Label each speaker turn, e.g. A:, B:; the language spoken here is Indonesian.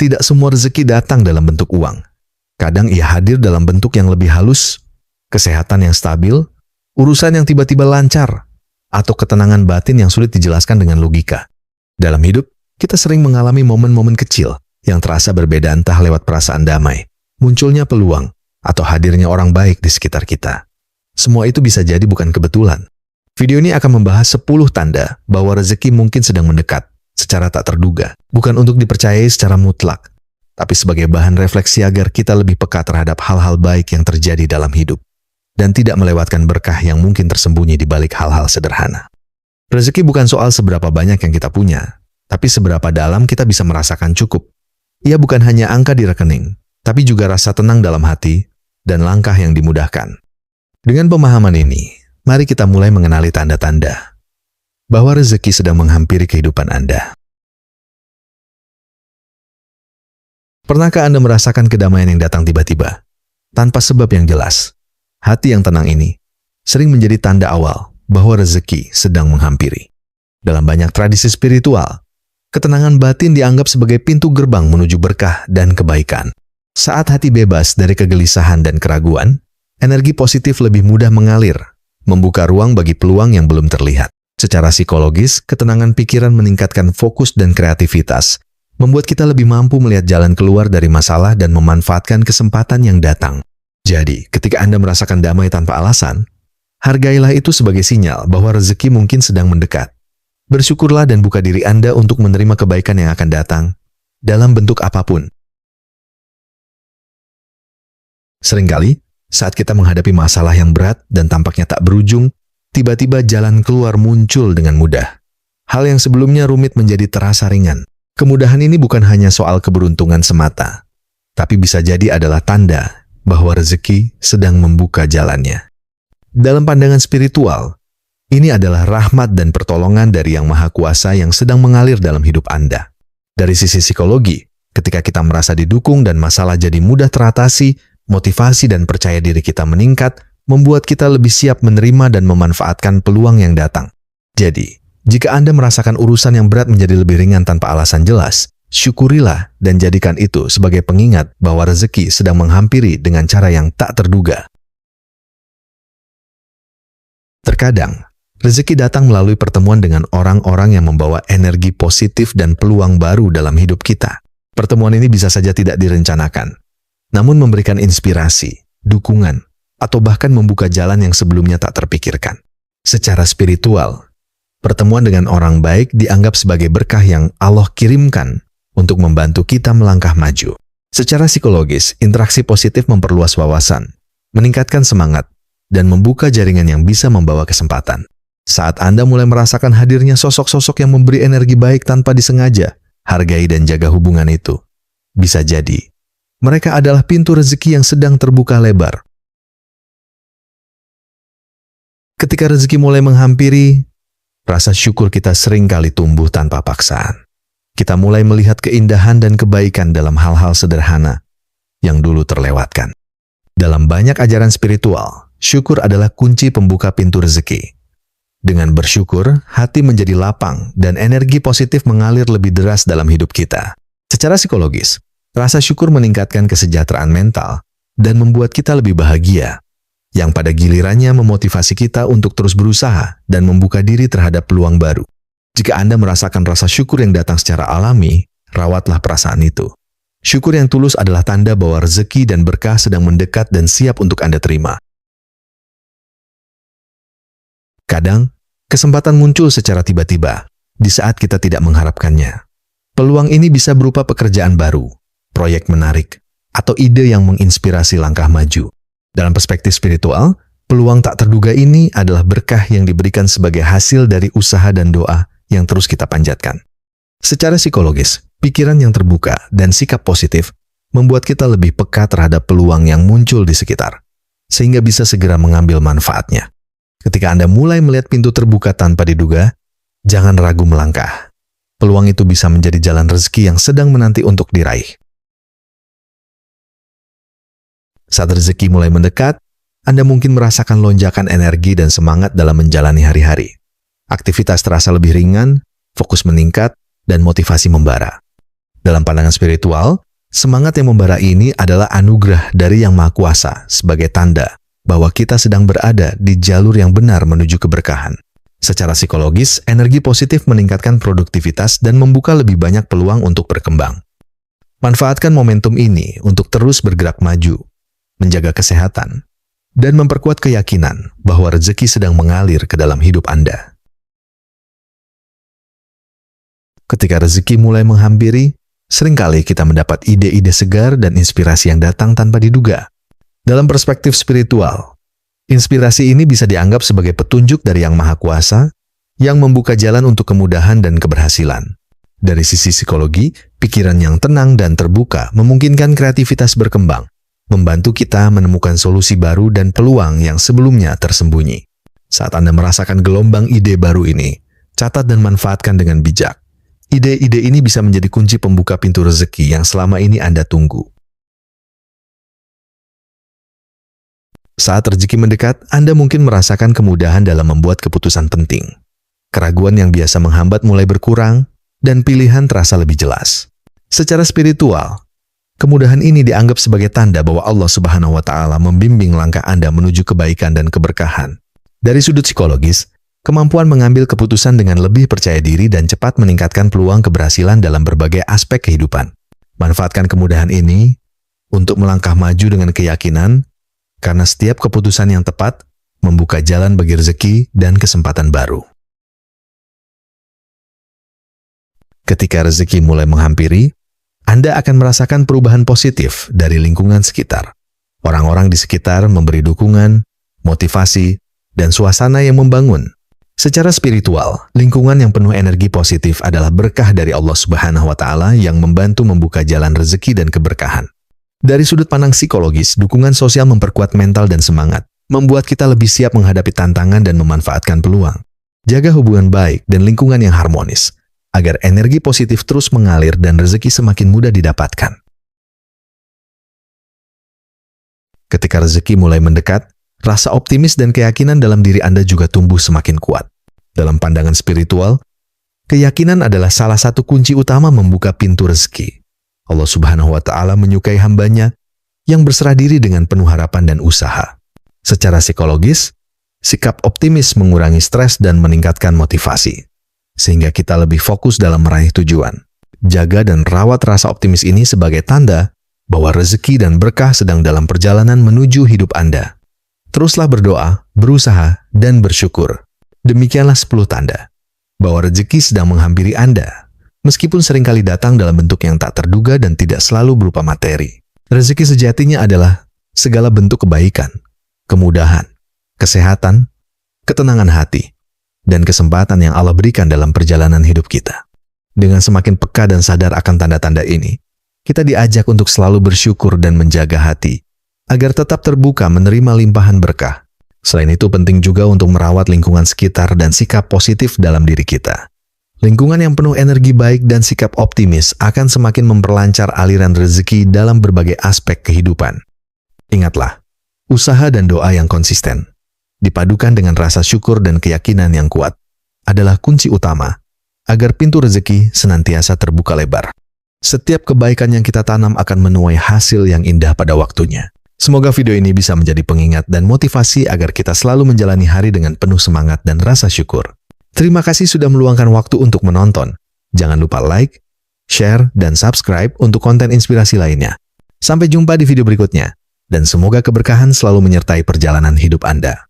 A: Tidak semua rezeki datang dalam bentuk uang. Kadang ia hadir dalam bentuk yang lebih halus, kesehatan yang stabil, urusan yang tiba-tiba lancar, atau ketenangan batin yang sulit dijelaskan dengan logika. Dalam hidup, kita sering mengalami momen-momen kecil yang terasa berbeda, entah lewat perasaan damai, munculnya peluang, atau hadirnya orang baik di sekitar kita. Semua itu bisa jadi bukan kebetulan. Video ini akan membahas 10 tanda bahwa rezeki mungkin sedang mendekat secara tak terduga, bukan untuk dipercayai secara mutlak, tapi sebagai bahan refleksi agar kita lebih peka terhadap hal-hal baik yang terjadi dalam hidup, dan tidak melewatkan berkah yang mungkin tersembunyi di balik hal-hal sederhana. Rezeki bukan soal seberapa banyak yang kita punya, tapi seberapa dalam kita bisa merasakan cukup. Ia bukan hanya angka di rekening, tapi juga rasa tenang dalam hati dan langkah yang dimudahkan. Dengan pemahaman ini, mari kita mulai mengenali tanda-tanda bahwa rezeki sedang menghampiri kehidupan Anda. Pernahkah Anda merasakan kedamaian yang datang tiba-tiba, tanpa sebab yang jelas? Hati yang tenang ini sering menjadi tanda awal bahwa rezeki sedang menghampiri. Dalam banyak tradisi spiritual, ketenangan batin dianggap sebagai pintu gerbang menuju berkah dan kebaikan. Saat hati bebas dari kegelisahan dan keraguan, energi positif lebih mudah mengalir, membuka ruang bagi peluang yang belum terlihat. Secara psikologis, ketenangan pikiran meningkatkan fokus dan kreativitas, membuat kita lebih mampu melihat jalan keluar dari masalah dan memanfaatkan kesempatan yang datang. Jadi, ketika Anda merasakan damai tanpa alasan, hargailah itu sebagai sinyal bahwa rezeki mungkin sedang mendekat. Bersyukurlah dan buka diri Anda untuk menerima kebaikan yang akan datang, dalam bentuk apapun. Seringkali, saat kita menghadapi masalah yang berat dan tampaknya tak berujung, tiba-tiba jalan keluar muncul dengan mudah. Hal yang sebelumnya rumit menjadi terasa ringan. Kemudahan ini bukan hanya soal keberuntungan semata, tapi bisa jadi adalah tanda bahwa rezeki sedang membuka jalannya. Dalam pandangan spiritual, ini adalah rahmat dan pertolongan dari Yang Maha Kuasa yang sedang mengalir dalam hidup Anda. Dari sisi psikologi, ketika kita merasa didukung dan masalah jadi mudah teratasi, motivasi dan percaya diri kita meningkat, membuat kita lebih siap menerima dan memanfaatkan peluang yang datang. Jadi, jika Anda merasakan urusan yang berat menjadi lebih ringan tanpa alasan jelas, syukurilah dan jadikan itu sebagai pengingat bahwa rezeki sedang menghampiri dengan cara yang tak terduga. Terkadang, rezeki datang melalui pertemuan dengan orang-orang yang membawa energi positif dan peluang baru dalam hidup kita. Pertemuan ini bisa saja tidak direncanakan, namun memberikan inspirasi, dukungan, atau bahkan membuka jalan yang sebelumnya tak terpikirkan. Secara spiritual, pertemuan dengan orang baik dianggap sebagai berkah yang Allah kirimkan untuk membantu kita melangkah maju. Secara psikologis, interaksi positif memperluas wawasan, meningkatkan semangat, dan membuka jaringan yang bisa membawa kesempatan. Saat Anda mulai merasakan hadirnya sosok-sosok yang memberi energi baik tanpa disengaja, hargai dan jaga hubungan itu. Bisa jadi, mereka adalah pintu rezeki yang sedang terbuka lebar. Ketika rezeki mulai menghampiri, rasa syukur kita sering kali tumbuh tanpa paksaan. Kita mulai melihat keindahan dan kebaikan dalam hal-hal sederhana yang dulu terlewatkan. Dalam banyak ajaran spiritual, syukur adalah kunci pembuka pintu rezeki. Dengan bersyukur, hati menjadi lapang dan energi positif mengalir lebih deras dalam hidup kita. Secara psikologis, rasa syukur meningkatkan kesejahteraan mental dan membuat kita lebih bahagia, yang pada gilirannya memotivasi kita untuk terus berusaha dan membuka diri terhadap peluang baru. Jika Anda merasakan rasa syukur yang datang secara alami, rawatlah perasaan itu. Syukur yang tulus adalah tanda bahwa rezeki dan berkah sedang mendekat dan siap untuk Anda terima. Kadang, kesempatan muncul secara tiba-tiba, di saat kita tidak mengharapkannya. Peluang ini bisa berupa pekerjaan baru, proyek menarik, atau ide yang menginspirasi langkah maju. Dalam perspektif spiritual, peluang tak terduga ini adalah berkah yang diberikan sebagai hasil dari usaha dan doa yang terus kita panjatkan. Secara psikologis, pikiran yang terbuka dan sikap positif membuat kita lebih peka terhadap peluang yang muncul di sekitar, sehingga bisa segera mengambil manfaatnya. Ketika Anda mulai melihat pintu terbuka tanpa diduga, jangan ragu melangkah. Peluang itu bisa menjadi jalan rezeki yang sedang menanti untuk diraih. Saat rezeki mulai mendekat, Anda mungkin merasakan lonjakan energi dan semangat dalam menjalani hari-hari. Aktivitas terasa lebih ringan, fokus meningkat, dan motivasi membara. Dalam pandangan spiritual, semangat yang membara ini adalah anugerah dari Yang Maha Kuasa sebagai tanda bahwa kita sedang berada di jalur yang benar menuju keberkahan. Secara psikologis, energi positif meningkatkan produktivitas dan membuka lebih banyak peluang untuk berkembang. Manfaatkan momentum ini untuk terus bergerak maju, menjaga kesehatan, dan memperkuat keyakinan bahwa rezeki sedang mengalir ke dalam hidup Anda. Ketika rezeki mulai menghampiri, seringkali kita mendapat ide-ide segar dan inspirasi yang datang tanpa diduga. Dalam perspektif spiritual, inspirasi ini bisa dianggap sebagai petunjuk dari Yang Maha Kuasa yang membuka jalan untuk kemudahan dan keberhasilan. Dari sisi psikologi, pikiran yang tenang dan terbuka memungkinkan kreativitas berkembang, membantu kita menemukan solusi baru dan peluang yang sebelumnya tersembunyi. Saat Anda merasakan gelombang ide baru ini, catat dan manfaatkan dengan bijak. Ide-ide ini bisa menjadi kunci pembuka pintu rezeki yang selama ini Anda tunggu. Saat rezeki mendekat, Anda mungkin merasakan kemudahan dalam membuat keputusan penting. Keraguan yang biasa menghambat mulai berkurang, dan pilihan terasa lebih jelas. Secara spiritual, kemudahan ini dianggap sebagai tanda bahwa Allah Subhanahu wa Ta'ala membimbing langkah Anda menuju kebaikan dan keberkahan. Dari sudut psikologis, kemampuan mengambil keputusan dengan lebih percaya diri dan cepat meningkatkan peluang keberhasilan dalam berbagai aspek kehidupan. Manfaatkan kemudahan ini untuk melangkah maju dengan keyakinan, karena setiap keputusan yang tepat membuka jalan bagi rezeki dan kesempatan baru. Ketika rezeki mulai menghampiri, Anda akan merasakan perubahan positif dari lingkungan sekitar. Orang-orang di sekitar memberi dukungan, motivasi, dan suasana yang membangun. Secara spiritual, lingkungan yang penuh energi positif adalah berkah dari Allah Subhanahu wa Ta'ala yang membantu membuka jalan rezeki dan keberkahan. Dari sudut pandang psikologis, dukungan sosial memperkuat mental dan semangat, membuat kita lebih siap menghadapi tantangan dan memanfaatkan peluang. Jaga hubungan baik dan lingkungan yang harmonis, agar energi positif terus mengalir dan rezeki semakin mudah didapatkan. Ketika rezeki mulai mendekat, rasa optimis dan keyakinan dalam diri Anda juga tumbuh semakin kuat. Dalam pandangan spiritual, keyakinan adalah salah satu kunci utama membuka pintu rezeki. Allah Subhanahu wa Ta'ala menyukai hambanya yang berserah diri dengan penuh harapan dan usaha. Secara psikologis, sikap optimis mengurangi stres dan meningkatkan motivasi, sehingga kita lebih fokus dalam meraih tujuan. Jaga dan rawat rasa optimis ini sebagai tanda bahwa rezeki dan berkah sedang dalam perjalanan menuju hidup Anda. Teruslah berdoa, berusaha, dan bersyukur. Demikianlah 10 tanda bahwa rezeki sedang menghampiri Anda, meskipun seringkali datang dalam bentuk yang tak terduga dan tidak selalu berupa materi. Rezeki sejatinya adalah segala bentuk kebaikan, kemudahan, kesehatan, ketenangan hati, dan kesempatan yang Allah berikan dalam perjalanan hidup kita. Dengan semakin peka dan sadar akan tanda-tanda ini, kita diajak untuk selalu bersyukur dan menjaga hati, agar tetap terbuka menerima limpahan berkah. Selain itu penting juga untuk merawat lingkungan sekitar dan sikap positif dalam diri kita. Lingkungan yang penuh energi baik dan sikap optimis akan semakin memperlancar aliran rezeki dalam berbagai aspek kehidupan. Ingatlah, usaha dan doa yang konsisten, dipadukan dengan rasa syukur dan keyakinan yang kuat, adalah kunci utama agar pintu rezeki senantiasa terbuka lebar. Setiap kebaikan yang kita tanam akan menuai hasil yang indah pada waktunya. Semoga video ini bisa menjadi pengingat dan motivasi agar kita selalu menjalani hari dengan penuh semangat dan rasa syukur. Terima kasih sudah meluangkan waktu untuk menonton. Jangan lupa like, share, dan subscribe untuk konten inspirasi lainnya. Sampai jumpa di video berikutnya, dan semoga keberkahan selalu menyertai perjalanan hidup Anda.